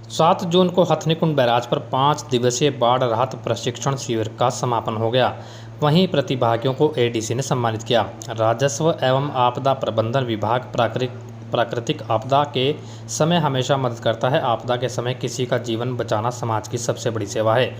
7 जून को हथनीकुंड बैराज पर 5 दिवसीय बाढ़ राहत प्रशिक्षण शिविर का समापन हो गया। वहीं प्रतिभागियों को एडीसी ने सम्मानित किया। राजस्व एवं आपदा प्रबंधन विभाग प्राकृतिक आपदा के समय हमेशा मदद करता है। आपदा के समय किसी का जीवन बचाना समाज की सबसे बड़ी सेवा है।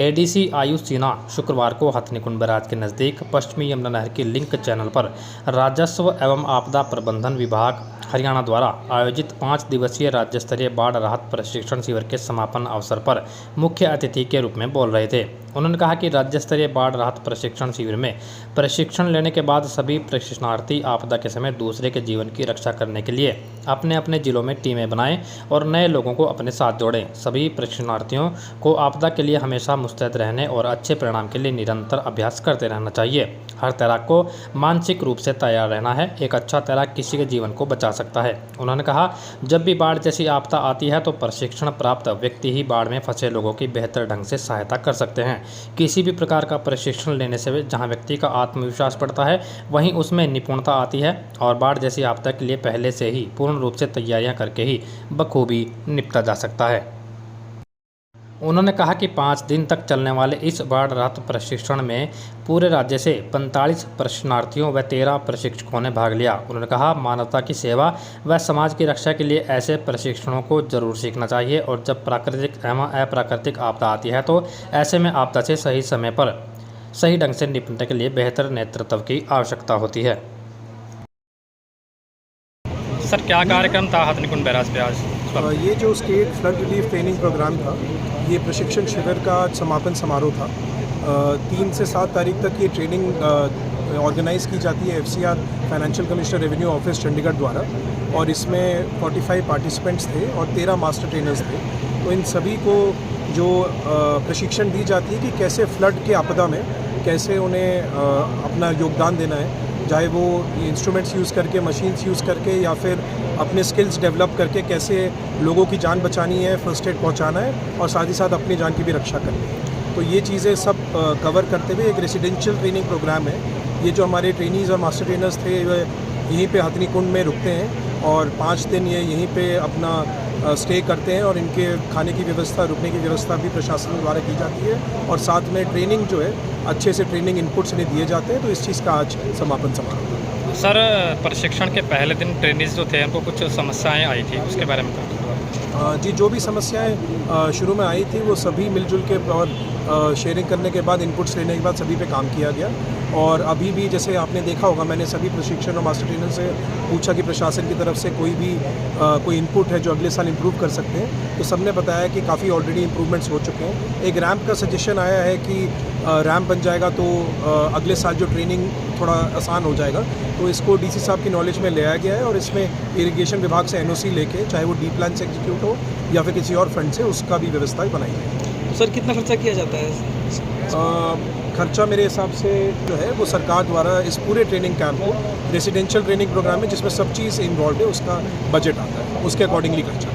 एडीसी आयुष सिन्हा शुक्रवार को हथनीकुंड बैराज के नज़दीक पश्चिमी यमुना नहर की लिंक चैनल पर राजस्व एवं आपदा प्रबंधन विभाग हरियाणा द्वारा आयोजित 5 दिवसीय राज्य स्तरीय बाढ़ राहत प्रशिक्षण शिविर के समापन अवसर पर मुख्य अतिथि के रूप में बोल रहे थे। उन्होंने कहा कि राज्य स्तरीय बाढ़ राहत प्रशिक्षण शिविर में प्रशिक्षण लेने के बाद सभी प्रशिक्षणार्थी आपदा के समय दूसरे के जीवन की रक्षा करने के लिए अपने अपने जिलों में टीमें बनाएं और नए लोगों को अपने साथ जोड़ें। सभी प्रशिक्षणार्थियों को आपदा के लिए हमेशा मुस्तैद रहने और अच्छे परिणाम के लिए निरंतर अभ्यास करते रहना चाहिए। हर तैराक को मानसिक रूप से तैयार रहना है। एक अच्छा तैराक किसी के जीवन को बचा सकता है। उन्होंने कहा, जब भी बाढ़ जैसी आपदा आती है तो प्रशिक्षण प्राप्त व्यक्ति ही बाढ़ में फंसे लोगों की बेहतर ढंग से सहायता कर सकते हैं। किसी भी प्रकार का प्रशिक्षण लेने से जहां व्यक्ति का आत्मविश्वास बढ़ता है, वहीं उसमें निपुणता आती है और बाढ़ जैसी आपदा के लिए पहले से ही पूर्ण रूप से तैयारियां करके ही बखूबी निपटा जा सकता है। उन्होंने कहा कि 5 दिन तक चलने वाले इस बाढ़ राहत प्रशिक्षण में पूरे राज्य से 45 प्रशिक्षणार्थियों व 13 प्रशिक्षकों ने भाग लिया। उन्होंने कहा, मानवता की सेवा व समाज की रक्षा के लिए ऐसे प्रशिक्षणों को जरूर सीखना चाहिए और जब प्राकृतिक एवं अप्राकृतिक आपदा आती है तो ऐसे में आपदा से सही समय पर सही ढंग से निपटने के लिए बेहतर नेतृत्व की आवश्यकता होती है। सर, क्या कार्यक्रम था हथनीकुंड बैराज पे आज? ये जो state flood relief training programme था, ये प्रशिक्षण शिविर का समापन समारोह था। 3 से 7 तारीख तक ये ट्रेनिंग ऑर्गेनाइज़ की जाती है FCR financial commissioner revenue office Chandigarh द्वारा, और इसमें 45 पार्टिसिपेंट्स थे और 13 मास्टर ट्रेनर्स थे। तो इन सभी को जो प्रशिक्षण दी जाती है कि कैसे फ्लड के आपदा में कैसे उन्हें अपना योगदान देना है, चाहे वो इंस्ट्रूमेंट्स यूज़ करके, मशीन्स यूज़ करके या फिर अपने स्किल्स डेवलप करके कैसे लोगों की जान बचानी है, फर्स्ट एड पहुंचाना है और साथ ही साथ अपनी जान की भी रक्षा करनी है। तो ये चीज़ें सब कवर करते हुए एक रेसिडेंशियल ट्रेनिंग प्रोग्राम है। ये जो हमारे ट्रेनीज़ और मास्टर ट्रेनर्स थे वे यहीं पे हथनीकुंड में रुकते हैं और 5 दिन ये यहीं पे अपना स्टे करते हैं और इनके खाने की व्यवस्था, रुकने की व्यवस्था भी प्रशासन द्वारा की जाती है और साथ में ट्रेनिंग जो है अच्छे से ट्रेनिंग इनपुट्स इन्हें दिए जाते हैं। तो इस चीज़ का आज समापन समारोह था। सर, प्रशिक्षण के पहले दिन ट्रेनीज जो थे उनको कुछ समस्याएं आई थी, उसके बारे में जी, जो भी समस्याएं शुरू में आई थी वो सभी मिलजुल के और शेयरिंग करने के बाद, इनपुट्स लेने के बाद सभी पे काम किया गया। और अभी भी जैसे आपने देखा होगा, मैंने सभी प्रशिक्षण और मास्टर ट्रेनर से पूछा कि प्रशासन की तरफ से कोई इनपुट है जो अगले साल इम्प्रूव कर सकते हैं, तो सबने बताया कि काफ़ी ऑलरेडी इम्प्रूवमेंट्स हो चुके हैं। एक रैंप का सजेशन आया है कि रैंप बन जाएगा तो अगले साल जो ट्रेनिंग थोड़ा आसान हो जाएगा, तो इसको डीसी साहब की नॉलेज में ले आया गया है और इसमें इरिगेशन विभाग से NOC लेके, चाहे वो डी प्लान से एग्जीक्यूट हो या फिर किसी और फंड से, उसका भी व्यवस्था बनाई है। सर, कितना खर्चा किया जाता है? खर्चा मेरे हिसाब से जो है वो सरकार द्वारा इस पूरे ट्रेनिंग कैंप को, रेसिडेंशियल ट्रेनिंग प्रोग्राम में जिसमें सब चीज़ इन्वॉल्व है, उसका बजट आता है, उसके अकॉर्डिंगली खर्चा।